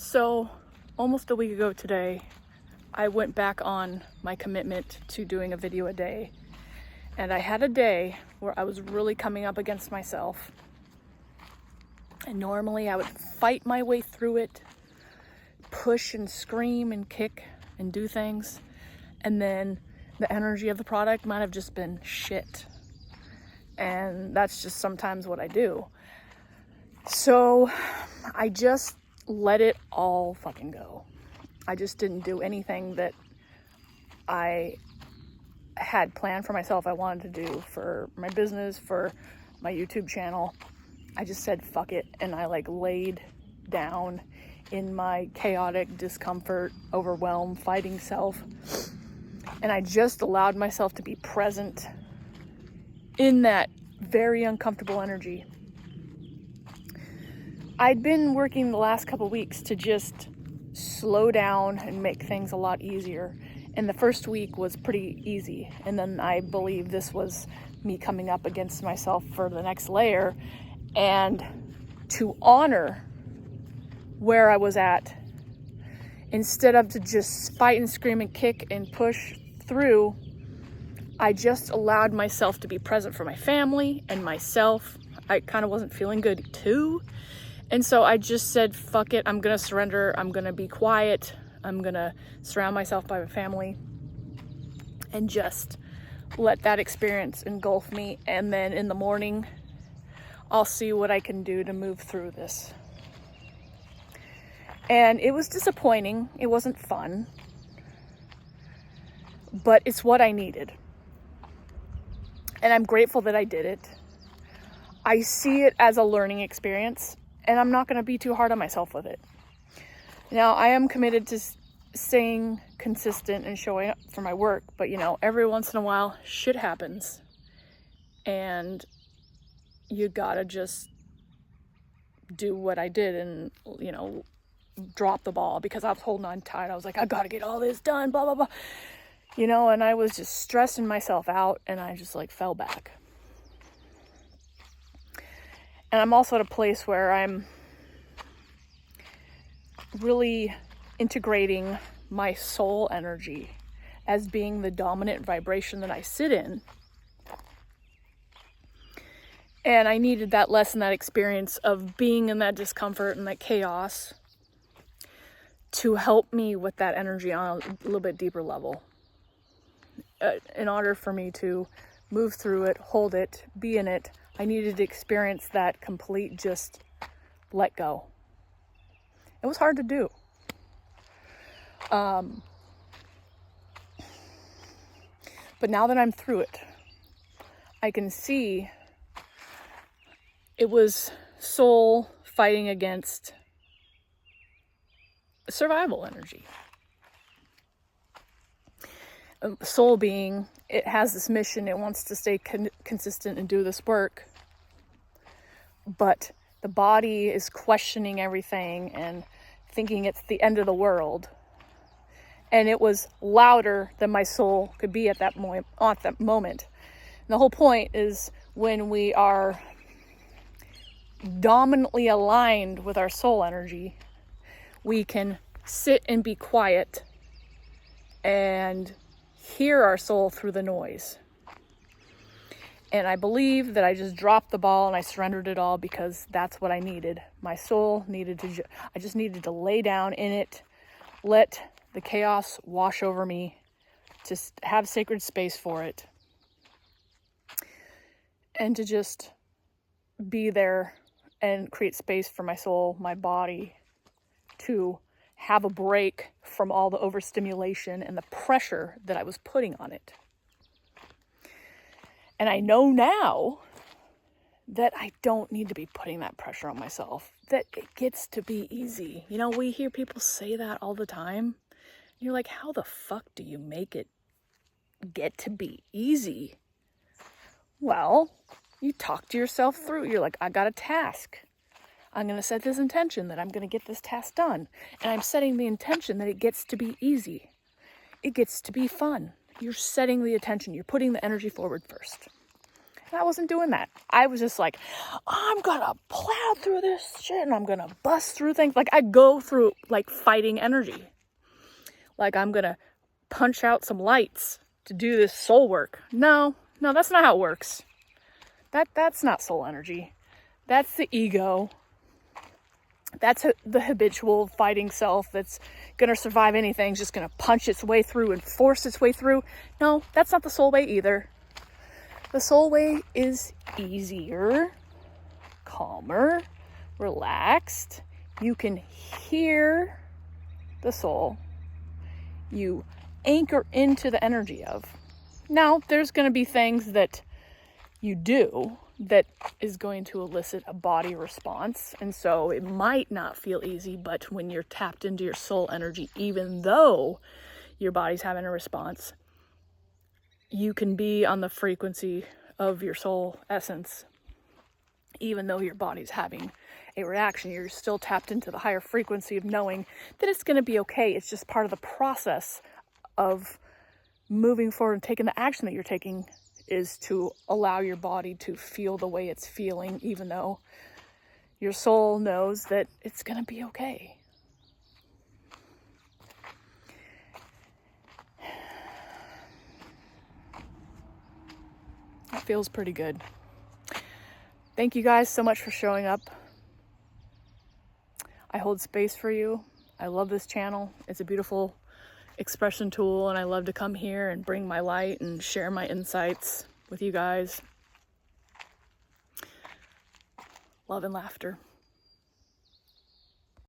So, almost a week ago today, I went back on my commitment to doing a video a day. And I had a day where I was really coming up against myself. And normally I would fight my way through it, push and scream and kick and do things. And then the energy of the product might have just been shit. And that's just sometimes what I do. So I just let it all fucking go. I just didn't do anything that I had planned for myself I wanted to do for my business, for my YouTube channel. I just said fuck it, and I laid down in my chaotic discomfort, overwhelm, fighting self, and I just allowed myself to be present in that very uncomfortable energy. I'd been working the last couple weeks to just slow down and make things a lot easier. And the first week was pretty easy. And then I believe this was me coming up against myself for the next layer. And to honor where I was at, instead of to just fight and scream and kick and push through, I just allowed myself to be present for my family and myself. I kind of wasn't feeling good too. And so I just said, fuck it, I'm gonna surrender, I'm gonna be quiet, I'm gonna surround myself by my family and just let that experience engulf me. And then in the morning, I'll see what I can do to move through this. And it was disappointing, it wasn't fun, but it's what I needed. And I'm grateful that I did it. I see it as a learning experience. And I'm not going to be too hard on myself with it. Now, I am committed to staying consistent and showing up for my work. But, every once in a while, shit happens. And you got to just do what I did and, drop the ball. Because I was holding on tight. I was like, I got to get all this done, blah, blah, blah. And I was just stressing myself out. And I just, fell back. And I'm also at a place where I'm really integrating my soul energy as being the dominant vibration that I sit in. And I needed that lesson, that experience of being in that discomfort and that chaos to help me with that energy on a little bit deeper level. In order for me to move through it, hold it, be in it, I needed to experience that complete just let go. It was hard to do. But now that I'm through it, I can see it was soul fighting against survival energy. Soul being, it has this mission, it wants to stay consistent and do this work, but the body is questioning everything and thinking it's the end of the world. And it was louder than my soul could be at that moment. And the whole point is when we are dominantly aligned with our soul energy, we can sit and be quiet and hear our soul through the noise. And I believe that I just dropped the ball and I surrendered it all because that's what I needed. My soul needed to, I just needed to lay down in it, let the chaos wash over me, just have sacred space for it, and to just be there and create space for my soul, my body, to have a break from all the overstimulation and the pressure that I was putting on it. And I know now that I don't need to be putting that pressure on myself, that it gets to be easy. We hear people say that all the time. You're like, how the fuck do you make it get to be easy? Well, you talk to yourself through. You're like, I got a task. I'm going to set this intention that I'm going to get this task done. And I'm setting the intention that it gets to be easy. It gets to be fun. You're setting the intention. You're putting the energy forward first. I wasn't doing that. I was just like, I'm gonna plow through this shit and I'm gonna bust through things. Like I go through like fighting energy. Like I'm gonna punch out some lights to do this soul work. No, that's not how it works. That's not soul energy. That's the ego. That's the habitual fighting self that's gonna survive anything, just gonna punch its way through and force its way through. No, that's not the soul way either. The soul way is easier, calmer, relaxed. You can hear the soul. You anchor into the energy of. Now, there's going to be things that you do that is going to elicit a body response. And so it might not feel easy, but when you're tapped into your soul energy, even though your body's having a response, you can be on the frequency of your soul essence. Even though your body's having a reaction, you're still tapped into the higher frequency of knowing that it's going to be okay. It's just part of the process of moving forward and taking the action that you're taking is to allow your body to feel the way it's feeling, even though your soul knows that it's going to be okay. That feels pretty good. Thank you guys so much for showing up. I hold space for you. I love this channel. It's a beautiful expression tool, and I love to come here and bring my light and share my insights with you guys. Love and laughter.